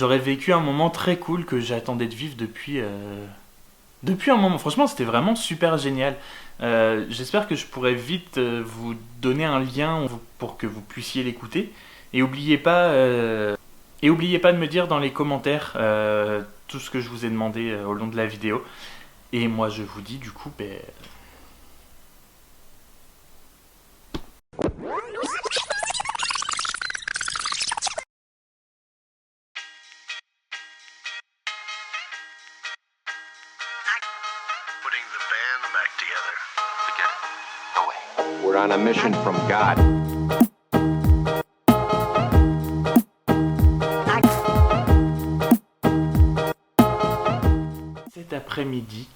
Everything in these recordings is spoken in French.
J'aurais vécu un moment très cool que j'attendais de vivre depuis un moment. Franchement, c'était vraiment super génial. J'espère que je pourrai vite vous donner un lien pour que vous puissiez l'écouter. Et oubliez pas de me dire dans les commentaires tout ce que je vous ai demandé au long de la vidéo. Et moi, je vous dis du coup, Putting the band back together. Forget it. No way. We're on a mission from God. cet après-midi,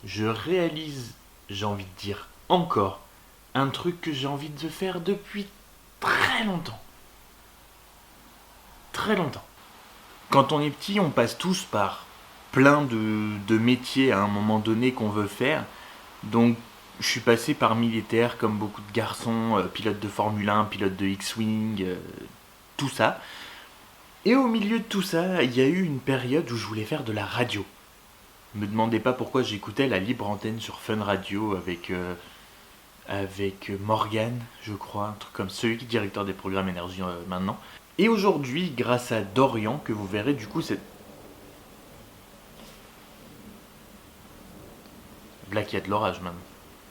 je réalise, j'ai envie de dire encore, un truc que j'ai envie de faire depuis très longtemps. Très longtemps. Quand on est petit, on passe tous par plein de métiers à un moment donné qu'on veut faire. Donc, je suis passé par militaire comme beaucoup de garçons, pilote de Formule 1, pilote de X-Wing, tout ça. Et au milieu de tout ça, il y a eu une période où je voulais faire de la radio. Me demandez pas pourquoi j'écoutais la libre antenne sur Fun Radio avec Morgan, je crois, un truc comme celui qui est directeur des programmes énergie maintenant. Et aujourd'hui, grâce à Dorian, que vous verrez du coup cette... Là qu'il y a de l'orage maintenant.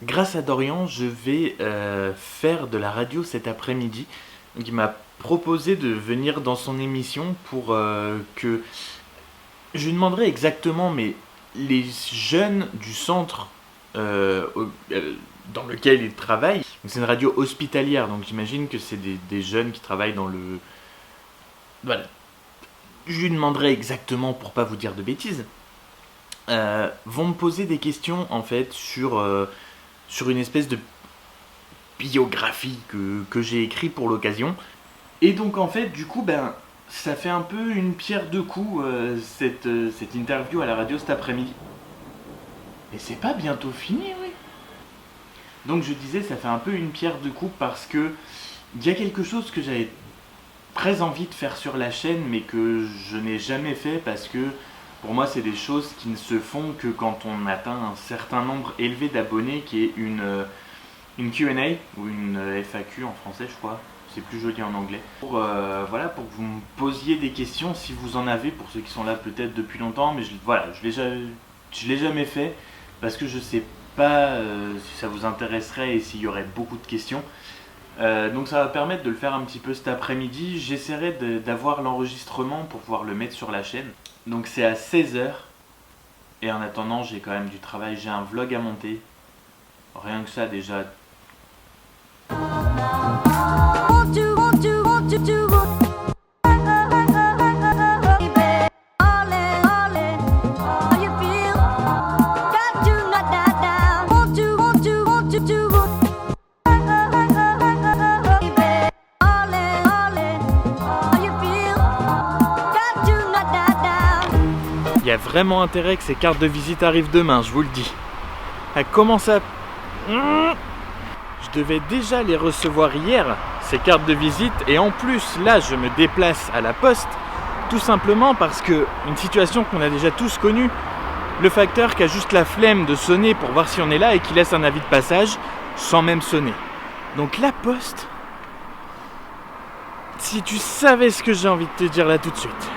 Grâce à Dorian, je vais faire de la radio cet après-midi. Donc, il m'a proposé de venir dans son émission pour que... Je lui demanderai exactement, mais les jeunes du centre dans lequel il travaille, donc c'est une radio hospitalière, donc j'imagine que c'est des jeunes qui travaillent dans le... Voilà. Je lui demanderai exactement pour pas vous dire de bêtises. Vont me poser des questions en fait sur une espèce de biographie que j'ai écrit pour l'occasion. Et donc en fait du coup ça fait un peu une pierre deux coups cette interview à la radio cet après-midi. Et c'est pas bientôt fini, oui. Donc je disais, ça fait un peu une pierre deux coups parce que il y a quelque chose que j'avais très envie de faire sur la chaîne mais que je n'ai jamais fait parce que pour moi c'est des choses qui ne se font que quand on atteint un certain nombre élevé d'abonnés, qui est une Q&A ou une FAQ en français je crois. C'est plus joli en anglais. Pour que vous me posiez des questions si vous en avez, pour ceux qui sont là peut-être depuis longtemps, mais je l'ai jamais fait parce que je sais pas si ça vous intéresserait et s'il y aurait beaucoup de questions. Donc ça va permettre de le faire un petit peu cet après-midi. J'essaierai d'avoir l'enregistrement pour pouvoir le mettre sur la chaîne. Donc c'est à 16h. Et en attendant, j'ai quand même du travail. J'ai un vlog à monter. Rien que ça déjà. Il y a vraiment intérêt que ces cartes de visite arrivent demain, je vous le dis. Comment ça... Je devais déjà les recevoir hier, ces cartes de visite, et en plus, là, je me déplace à la poste, tout simplement parce que, une situation qu'on a déjà tous connue, le facteur qui a juste la flemme de sonner pour voir si on est là et qui laisse un avis de passage sans même sonner. Donc la poste, si tu savais ce que j'ai envie de te dire là tout de suite.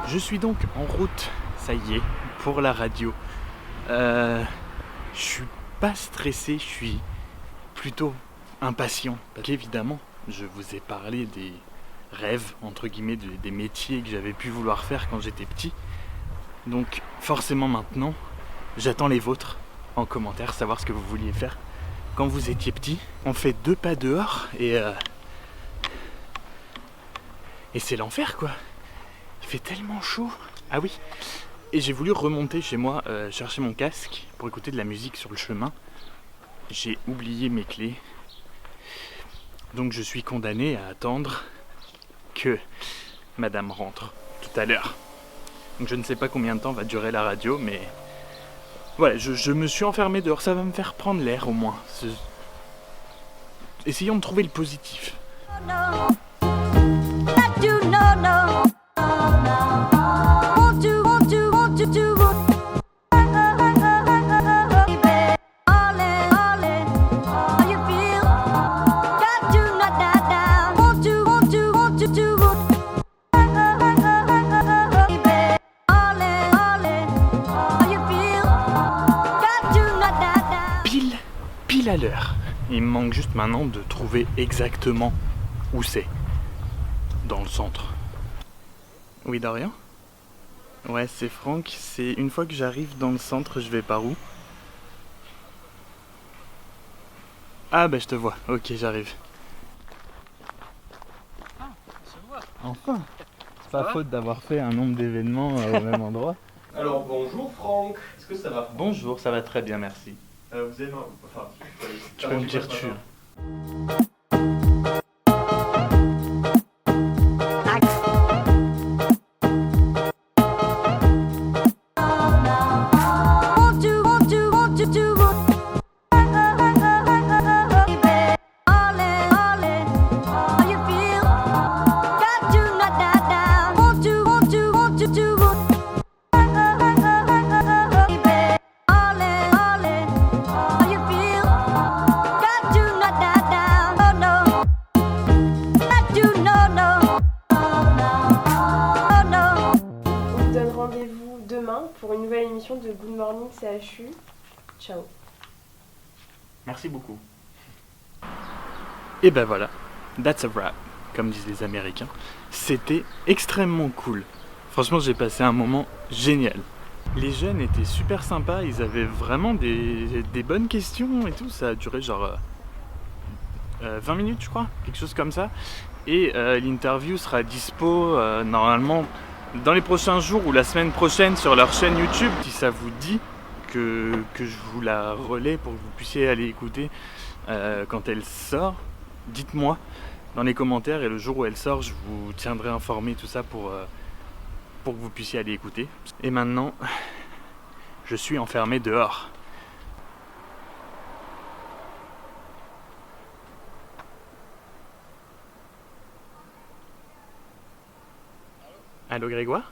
Je suis donc en route, ça y est, pour la radio. Je suis pas stressé, je suis plutôt impatient. Parce qu'évidemment, je vous ai parlé des rêves, entre guillemets, des métiers que j'avais pu vouloir faire quand j'étais petit. Donc forcément maintenant, j'attends les vôtres en commentaire, savoir ce que vous vouliez faire quand vous étiez petit. On fait 2 pas dehors et Et c'est l'enfer quoi. Il fait tellement chaud. Ah oui. Et j'ai voulu remonter chez moi, chercher mon casque pour écouter de la musique sur le chemin. J'ai oublié mes clés. Donc je suis condamné à attendre que madame rentre tout à l'heure. Donc je ne sais pas combien de temps va durer la radio, mais voilà, je me suis enfermé dehors. Ça va me faire prendre l'air au moins. Essayons de trouver le positif. Pile à l'heure. Il me manque juste maintenant de trouver exactement où c'est. Dans le centre. Oui, Dorian ? Ouais, c'est Franck. C'est une fois que j'arrive dans le centre, je vais par où ? Ah bah je te vois. Ok, j'arrive. Ah, on se voit. Enfin. C'est pas faute d'avoir fait un nombre d'événements au même endroit. Alors bonjour Franck, est-ce que ça va? Bonjour, ça va très bien, merci. Vous êtes enfin, Tu peux me dire tu. Rendez-vous demain pour une nouvelle émission de Good Morning CHU. Ciao. Merci beaucoup. Et ben voilà, that's a wrap, comme disent les Américains. C'était extrêmement cool. Franchement, j'ai passé un moment génial. Les jeunes étaient super sympas, ils avaient vraiment des bonnes questions et tout. Ça a duré genre 20 minutes, je crois, quelque chose comme ça. Et l'interview sera dispo normalement dans les prochains jours ou la semaine prochaine sur leur chaîne YouTube. Si ça vous dit que je vous la relais pour que vous puissiez aller écouter quand elle sort, dites-moi dans les commentaires et le jour où elle sort, je vous tiendrai informé tout ça pour que vous puissiez aller écouter. Et maintenant, je suis enfermé dehors. Allô Grégoire ?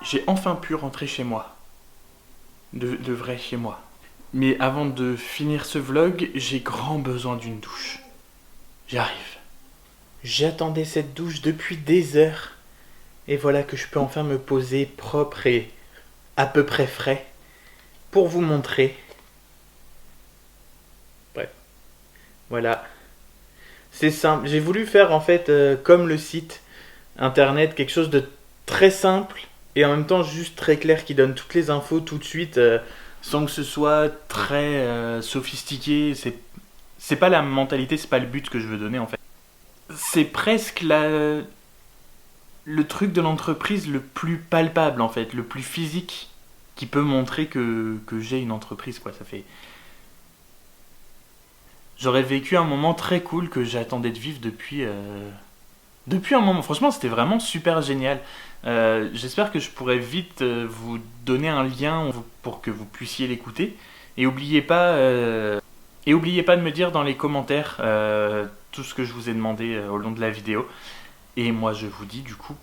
J'ai enfin pu rentrer chez moi. De vrai chez moi. Mais avant de finir ce vlog, j'ai grand besoin d'une douche. J'arrive. J'attendais cette douche depuis des heures. Et voilà que je peux enfin me poser propre et à peu près frais pour vous montrer. Bref. Voilà. C'est simple. J'ai voulu faire en fait comme le site internet, quelque chose de très simple et en même temps juste très clair qui donne toutes les infos tout de suite sans que ce soit très sophistiqué. C'est pas la mentalité, c'est pas le but que je veux donner en fait. C'est presque le truc de l'entreprise le plus palpable en fait, le plus physique qui peut montrer que j'ai une entreprise quoi. Ça fait... J'aurais vécu un moment très cool que j'attendais de vivre depuis un moment. Franchement, c'était vraiment super génial. J'espère que je pourrai vite vous donner un lien pour que vous puissiez l'écouter. Et n'oubliez pas de me dire dans les commentaires tout ce que je vous ai demandé au long de la vidéo. Et moi, je vous dis du coup,